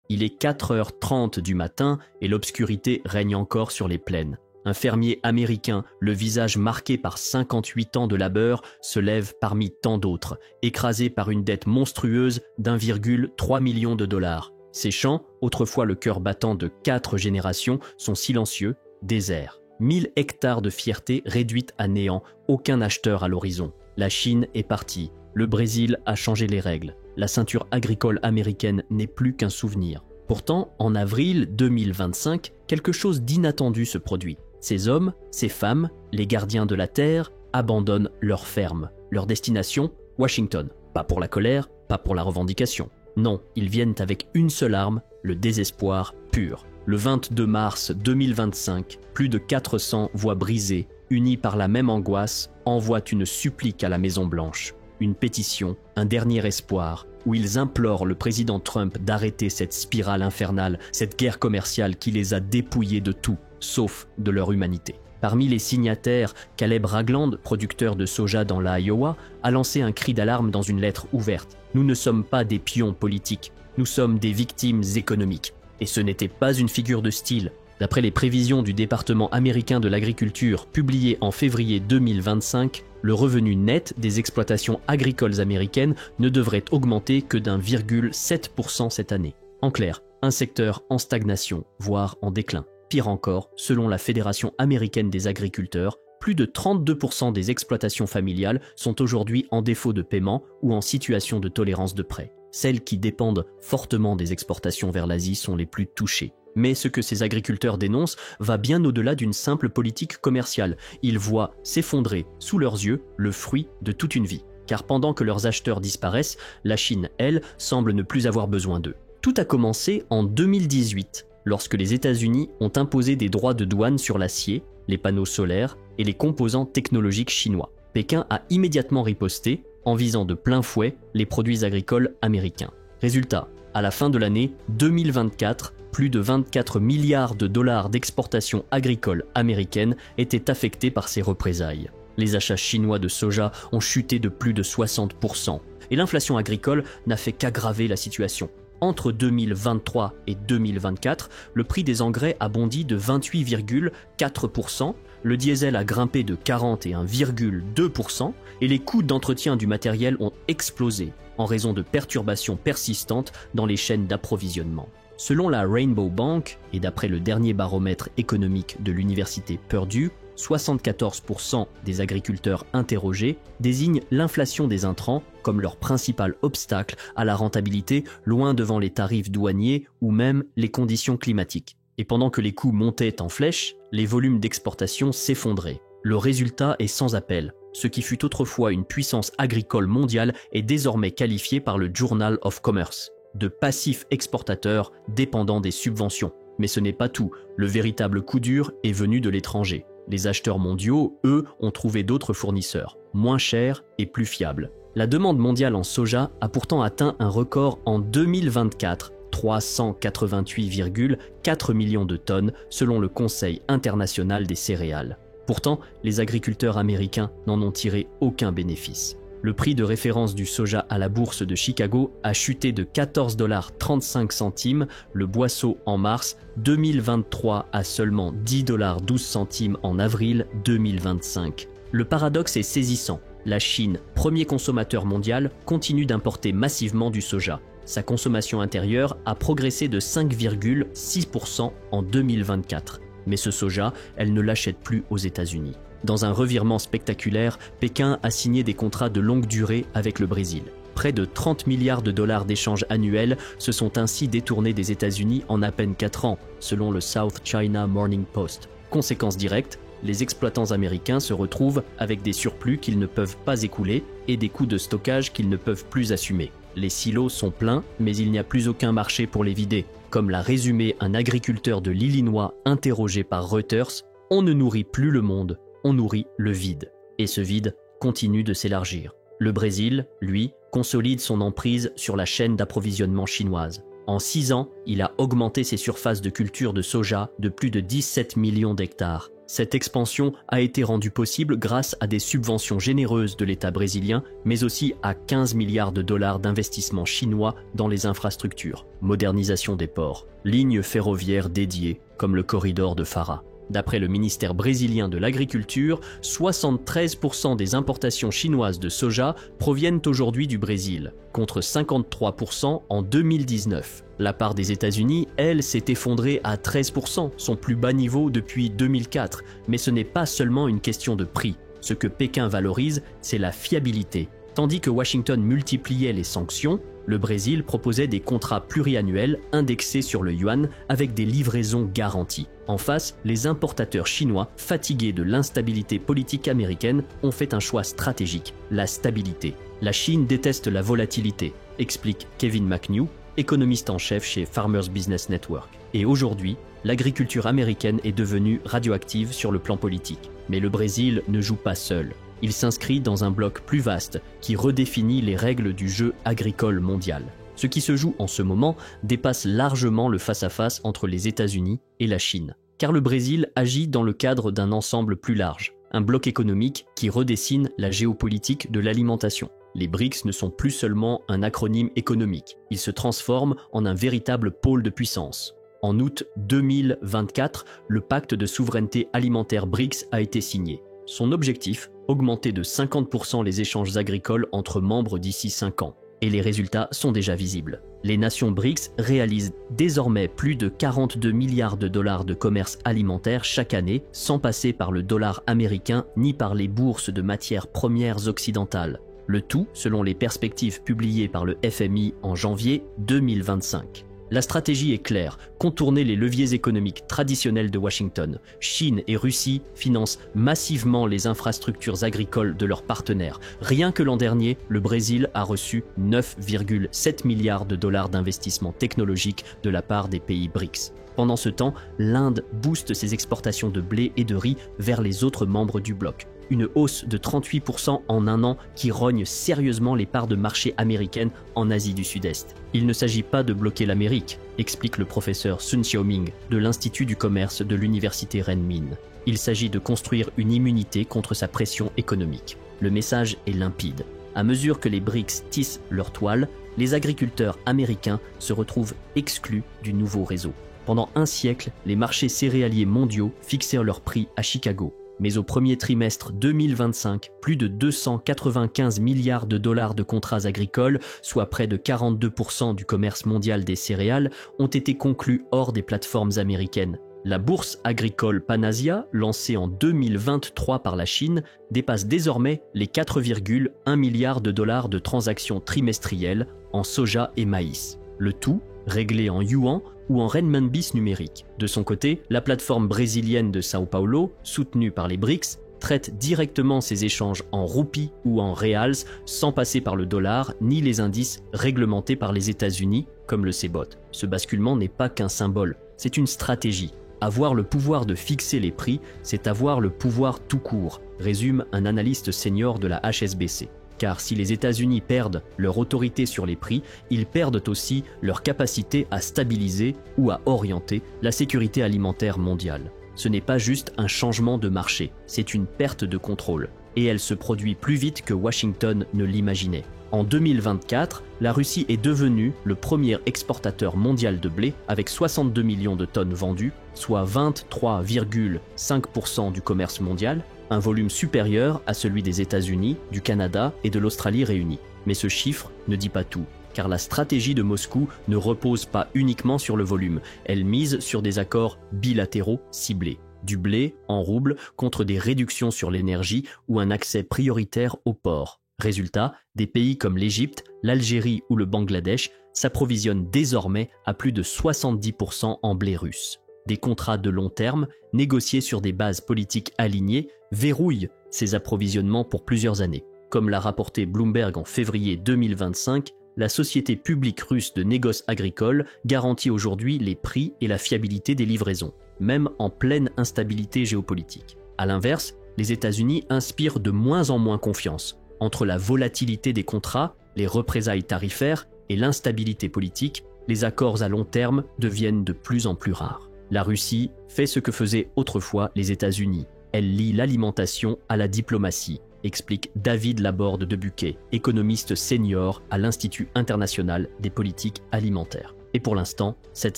Il est 4h30 du matin et l'obscurité règne encore sur les plaines. Un fermier américain, le visage marqué par 58 ans de labeur, se lève parmi tant d'autres, écrasé par une dette monstrueuse d'1,3 million de dollars. Ses champs, autrefois le cœur battant de 4 générations, sont silencieux, déserts. 1000 hectares de fierté réduite à néant, aucun acheteur à l'horizon. La Chine est partie, le Brésil a changé les règles. La ceinture agricole américaine n'est plus qu'un souvenir. Pourtant, en avril 2025, quelque chose d'inattendu se produit. Ces hommes, ces femmes, les gardiens de la terre, abandonnent leur ferme. Leur destination, Washington. Pas pour la colère, pas pour la revendication. Non, ils viennent avec une seule arme, le désespoir pur. Le 22 mars 2025, plus de 400 voix brisées, unies par la même angoisse, envoient une supplique à la Maison-Blanche. Une pétition, un dernier espoir, où ils implorent le président Trump d'arrêter cette spirale infernale, cette guerre commerciale qui les a dépouillés de tout, sauf de leur humanité. Parmi les signataires, Caleb Ragland, producteur de soja dans l'Iowa, a lancé un cri d'alarme dans une lettre ouverte. Nous ne sommes pas des pions politiques, nous sommes des victimes économiques. Et ce n'était pas une figure de style. D'après les prévisions du département américain de l'agriculture publiées en février 2025, le revenu net des exploitations agricoles américaines ne devrait augmenter que d'1,7% cette année. En clair, un secteur en stagnation, voire en déclin. Pire encore, selon la Fédération américaine des agriculteurs, plus de 32% des exploitations familiales sont aujourd'hui en défaut de paiement ou en situation de tolérance de prêt. Celles qui dépendent fortement des exportations vers l'Asie sont les plus touchées. Mais ce que ces agriculteurs dénoncent va bien au-delà d'une simple politique commerciale. Ils voient s'effondrer sous leurs yeux le fruit de toute une vie. Car pendant que leurs acheteurs disparaissent, la Chine, elle, semble ne plus avoir besoin d'eux. Tout a commencé en 2018, lorsque les États-Unis ont imposé des droits de douane sur l'acier, les panneaux solaires et les composants technologiques chinois. Pékin a immédiatement riposté en visant de plein fouet les produits agricoles américains. Résultat, à la fin de l'année 2024, plus de 24 milliards de dollars d'exportations agricoles américaines étaient affectés par ces représailles. Les achats chinois de soja ont chuté de plus de 60%, et l'inflation agricole n'a fait qu'aggraver la situation. Entre 2023 et 2024, le prix des engrais a bondi de 28,4%, le diesel a grimpé de 41,2% et les coûts d'entretien du matériel ont explosé en raison de perturbations persistantes dans les chaînes d'approvisionnement. Selon la Rainbow Bank, et d'après le dernier baromètre économique de l'université Purdue, 74% des agriculteurs interrogés désignent l'inflation des intrants comme leur principal obstacle à la rentabilité, loin devant les tarifs douaniers ou même les conditions climatiques. Et pendant que les coûts montaient en flèche, les volumes d'exportation s'effondraient. Le résultat est sans appel. Ce qui fut autrefois une puissance agricole mondiale est désormais qualifié par le Journal of Commerce de passifs exportateurs dépendant des subventions. Mais ce n'est pas tout, le véritable coup dur est venu de l'étranger. Les acheteurs mondiaux, eux, ont trouvé d'autres fournisseurs, moins chers et plus fiables. La demande mondiale en soja a pourtant atteint un record en 2024, 388,4 millions de tonnes selon le Conseil international des céréales. Pourtant, les agriculteurs américains n'en ont tiré aucun bénéfice. Le prix de référence du soja à la bourse de Chicago a chuté de 14,35 $, le boisseau en mars 2023 à seulement 10,12 $ en avril 2025. Le paradoxe est saisissant. La Chine, premier consommateur mondial, continue d'importer massivement du soja. Sa consommation intérieure a progressé de 5,6% en 2024. Mais ce soja, elle ne l'achète plus aux États-Unis. Dans un revirement spectaculaire, Pékin a signé des contrats de longue durée avec le Brésil. Près de 30 milliards de dollars d'échanges annuels se sont ainsi détournés des États-Unis en à peine 4 ans, selon le South China Morning Post. Conséquence directe, les exploitants américains se retrouvent avec des surplus qu'ils ne peuvent pas écouler et des coûts de stockage qu'ils ne peuvent plus assumer. Les silos sont pleins, mais il n'y a plus aucun marché pour les vider. Comme l'a résumé un agriculteur de l'Illinois interrogé par Reuters, on ne nourrit plus le monde, on nourrit le vide. Et ce vide continue de s'élargir. Le Brésil, lui, consolide son emprise sur la chaîne d'approvisionnement chinoise. En 6 ans, il a augmenté ses surfaces de culture de soja de plus de 17 millions d'hectares. Cette expansion a été rendue possible grâce à des subventions généreuses de l'État brésilien, mais aussi à 15 milliards de dollars d'investissements chinois dans les infrastructures, modernisation des ports, lignes ferroviaires dédiées, comme le corridor de Fara. D'après le ministère brésilien de l'Agriculture, 73% des importations chinoises de soja proviennent aujourd'hui du Brésil, contre 53% en 2019. La part des États-Unis, elle, s'est effondrée à 13%, son plus bas niveau depuis 2004. Mais ce n'est pas seulement une question de prix. Ce que Pékin valorise, c'est la fiabilité. Tandis que Washington multipliait les sanctions, le Brésil proposait des contrats pluriannuels indexés sur le yuan avec des livraisons garanties. En face, les importateurs chinois, fatigués de l'instabilité politique américaine, ont fait un choix stratégique, la stabilité. La Chine déteste la volatilité, explique Kevin McNew, économiste en chef chez Farmers Business Network. Et aujourd'hui, l'agriculture américaine est devenue radioactive sur le plan politique. Mais le Brésil ne joue pas seul. Il s'inscrit dans un bloc plus vaste qui redéfinit les règles du jeu agricole mondial. Ce qui se joue en ce moment dépasse largement le face-à-face entre les États-Unis et la Chine. Car le Brésil agit dans le cadre d'un ensemble plus large, un bloc économique qui redessine la géopolitique de l'alimentation. Les BRICS ne sont plus seulement un acronyme économique, ils se transforment en un véritable pôle de puissance. En août 2024, le pacte de souveraineté alimentaire BRICS a été signé. Son objectif, augmenter de 50% les échanges agricoles entre membres d'ici 5 ans. Et les résultats sont déjà visibles. Les nations BRICS réalisent désormais plus de 42 milliards de dollars de commerce alimentaire chaque année, sans passer par le dollar américain ni par les bourses de matières premières occidentales. Le tout selon les perspectives publiées par le FMI en janvier 2025. La stratégie est claire, contourner les leviers économiques traditionnels de Washington. Chine et Russie financent massivement les infrastructures agricoles de leurs partenaires. Rien que l'an dernier, le Brésil a reçu 9,7 milliards de dollars d'investissements technologiques de la part des pays BRICS. Pendant ce temps, l'Inde booste ses exportations de blé et de riz vers les autres membres du bloc. Une hausse de 38% en un an qui rogne sérieusement les parts de marché américaines en Asie du Sud-Est. Il ne s'agit pas de bloquer l'Amérique, explique le professeur Sun Xiaoming de l'Institut du commerce de l'Université Renmin. Il s'agit de construire une immunité contre sa pression économique. Le message est limpide. À mesure que les BRICS tissent leur toile, les agriculteurs américains se retrouvent exclus du nouveau réseau. Pendant un siècle, les marchés céréaliers mondiaux fixèrent leurs prix à Chicago. Mais au premier trimestre 2025, plus de 295 milliards de dollars de contrats agricoles, soit près de 42% du commerce mondial des céréales, ont été conclus hors des plateformes américaines. La bourse agricole Panasia, lancée en 2023 par la Chine, dépasse désormais les 4,1 milliards de dollars de transactions trimestrielles en soja et maïs. Le tout réglé en yuan ou en renminbi numérique. De son côté, la plateforme brésilienne de São Paulo, soutenue par les BRICS, traite directement ses échanges en roupies ou en reals sans passer par le dollar ni les indices réglementés par les États-Unis, comme le CBOT. Ce basculement n'est pas qu'un symbole, c'est une stratégie. Avoir le pouvoir de fixer les prix, c'est avoir le pouvoir tout court, résume un analyste senior de la HSBC. Car si les États-Unis perdent leur autorité sur les prix, ils perdent aussi leur capacité à stabiliser ou à orienter la sécurité alimentaire mondiale. Ce n'est pas juste un changement de marché, c'est une perte de contrôle. Et elle se produit plus vite que Washington ne l'imaginait. En 2024, la Russie est devenue le premier exportateur mondial de blé avec 62 millions de tonnes vendues, soit 23,5% du commerce mondial, un volume supérieur à celui des États-Unis, du Canada et de l'Australie réunis. Mais ce chiffre ne dit pas tout, car la stratégie de Moscou ne repose pas uniquement sur le volume, elle mise sur des accords bilatéraux ciblés. Du blé en rouble contre des réductions sur l'énergie ou un accès prioritaire aux ports. Résultat, des pays comme l'Égypte, l'Algérie ou le Bangladesh s'approvisionnent désormais à plus de 70% en blé russe. Des contrats de long terme, négociés sur des bases politiques alignées, verrouillent ces approvisionnements pour plusieurs années. Comme l'a rapporté Bloomberg en février 2025, la société publique russe de négoce agricole garantit aujourd'hui les prix et la fiabilité des livraisons, même en pleine instabilité géopolitique. A l'inverse, les États-Unis inspirent de moins en moins confiance. Entre la volatilité des contrats, les représailles tarifaires et l'instabilité politique, les accords à long terme deviennent de plus en plus rares. La Russie fait ce que faisaient autrefois les États-Unis. Elle lie l'alimentation à la diplomatie, explique David Laborde de Buquet, économiste senior à l'Institut international des politiques alimentaires. Et pour l'instant, cette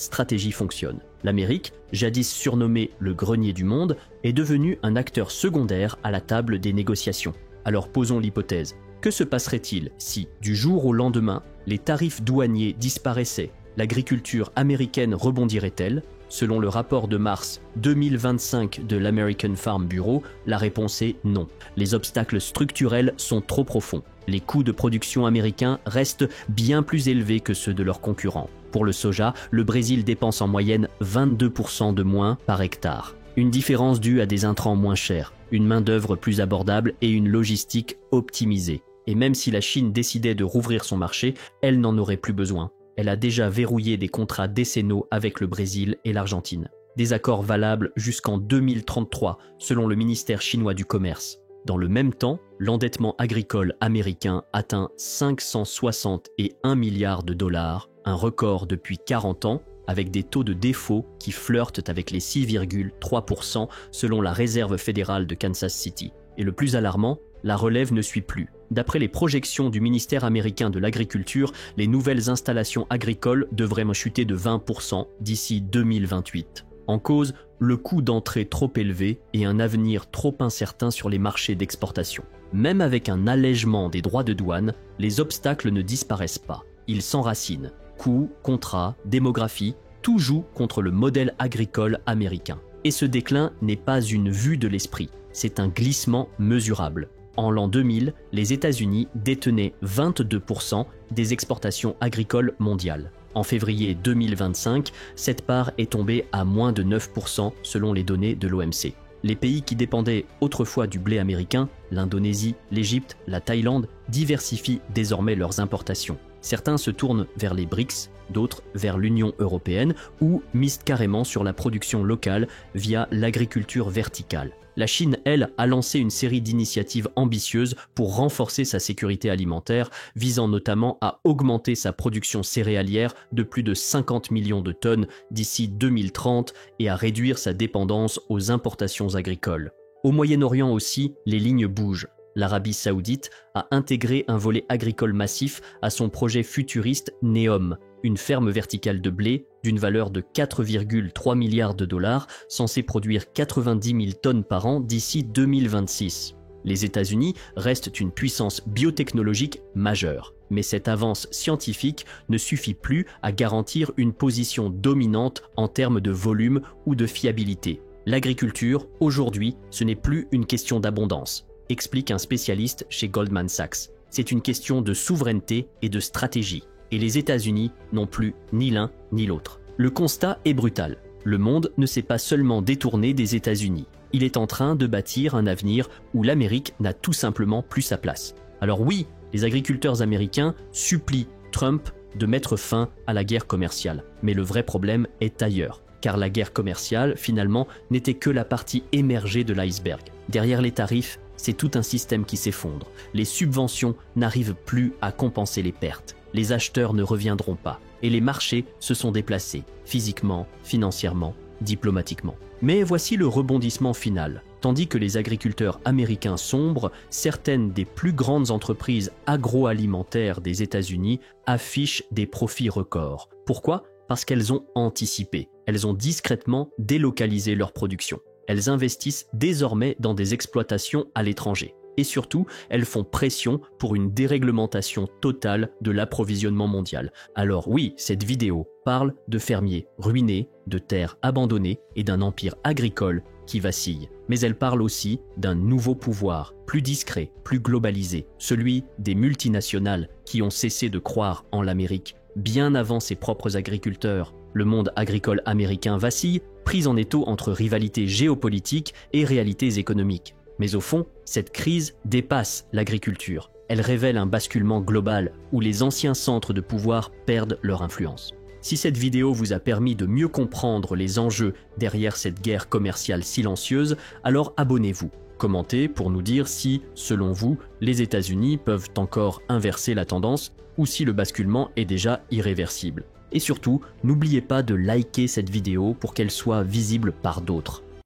stratégie fonctionne. L'Amérique, jadis surnommée le grenier du monde, est devenue un acteur secondaire à la table des négociations. Alors posons l'hypothèse. Que se passerait-il si, du jour au lendemain, les tarifs douaniers disparaissaient? L'agriculture américaine rebondirait-elle? Selon le rapport de mars 2025 de l'American Farm Bureau, la réponse est non. Les obstacles structurels sont trop profonds. Les coûts de production américains restent bien plus élevés que ceux de leurs concurrents. Pour le soja, le Brésil dépense en moyenne 22% de moins par hectare. Une différence due à des intrants moins chers, une main-d'œuvre plus abordable et une logistique optimisée. Et même si la Chine décidait de rouvrir son marché, elle n'en aurait plus besoin. Elle a déjà verrouillé des contrats décennaux avec le Brésil et l'Argentine. Des accords valables jusqu'en 2033, selon le ministère chinois du Commerce. Dans le même temps, l'endettement agricole américain atteint 561 milliards de dollars, un record depuis 40 ans, avec des taux de défaut qui flirtent avec les 6,3% selon la Réserve fédérale de Kansas City. Et le plus alarmant, la relève ne suit plus. D'après les projections du ministère américain de l'Agriculture, les nouvelles installations agricoles devraient chuter de 20% d'ici 2028. En cause, le coût d'entrée trop élevé et un avenir trop incertain sur les marchés d'exportation. Même avec un allègement des droits de douane, les obstacles ne disparaissent pas. Ils s'enracinent. Coûts, contrats, démographie, tout joue contre le modèle agricole américain. Et ce déclin n'est pas une vue de l'esprit, c'est un glissement mesurable. En l'an 2000, les États-Unis détenaient 22% des exportations agricoles mondiales. En février 2025, cette part est tombée à moins de 9% selon les données de l'OMC. Les pays qui dépendaient autrefois du blé américain, l'Indonésie, l'Égypte, la Thaïlande, diversifient désormais leurs importations. Certains se tournent vers les BRICS, d'autres vers l'Union européenne ou misent carrément sur la production locale via l'agriculture verticale. La Chine, elle, a lancé une série d'initiatives ambitieuses pour renforcer sa sécurité alimentaire, visant notamment à augmenter sa production céréalière de plus de 50 millions de tonnes d'ici 2030 et à réduire sa dépendance aux importations agricoles. Au Moyen-Orient aussi, les lignes bougent. L'Arabie saoudite a intégré un volet agricole massif à son projet futuriste NEOM, une ferme verticale de blé d'une valeur de 4,3 milliards de dollars, censée produire 90 000 tonnes par an d'ici 2026. Les États-Unis restent une puissance biotechnologique majeure, mais cette avance scientifique ne suffit plus à garantir une position dominante en termes de volume ou de fiabilité. L'agriculture, aujourd'hui, ce n'est plus une question d'abondance, explique un spécialiste chez Goldman Sachs. C'est une question de souveraineté et de stratégie. Et les États-Unis n'ont plus ni l'un ni l'autre. Le constat est brutal. Le monde ne s'est pas seulement détourné des États-Unis. Il est en train de bâtir un avenir où l'Amérique n'a tout simplement plus sa place. Alors oui, les agriculteurs américains supplient Trump de mettre fin à la guerre commerciale. Mais le vrai problème est ailleurs. Car la guerre commerciale, finalement, n'était que la partie émergée de l'iceberg. Derrière les tarifs, c'est tout un système qui s'effondre. Les subventions n'arrivent plus à compenser les pertes. Les acheteurs ne reviendront pas. Et les marchés se sont déplacés, physiquement, financièrement, diplomatiquement. Mais voici le rebondissement final. Tandis que les agriculteurs américains sombrent, certaines des plus grandes entreprises agroalimentaires des États-Unis affichent des profits records. Pourquoi ? Parce qu'elles ont anticipé. Elles ont discrètement délocalisé leur production. Elles investissent désormais dans des exploitations à l'étranger. Et surtout, elles font pression pour une déréglementation totale de l'approvisionnement mondial. Alors oui, cette vidéo parle de fermiers ruinés, de terres abandonnées et d'un empire agricole qui vacille. Mais elle parle aussi d'un nouveau pouvoir, plus discret, plus globalisé, celui des multinationales qui ont cessé de croire en l'Amérique. Bien avant ses propres agriculteurs, le monde agricole américain vacille, pris en étau entre rivalités géopolitiques et réalités économiques. Mais au fond, cette crise dépasse l'agriculture. Elle révèle un basculement global où les anciens centres de pouvoir perdent leur influence. Si cette vidéo vous a permis de mieux comprendre les enjeux derrière cette guerre commerciale silencieuse, alors abonnez-vous. Commentez pour nous dire si, selon vous, les États-Unis peuvent encore inverser la tendance ou si le basculement est déjà irréversible. Et surtout, n'oubliez pas de liker cette vidéo pour qu'elle soit visible par d'autres.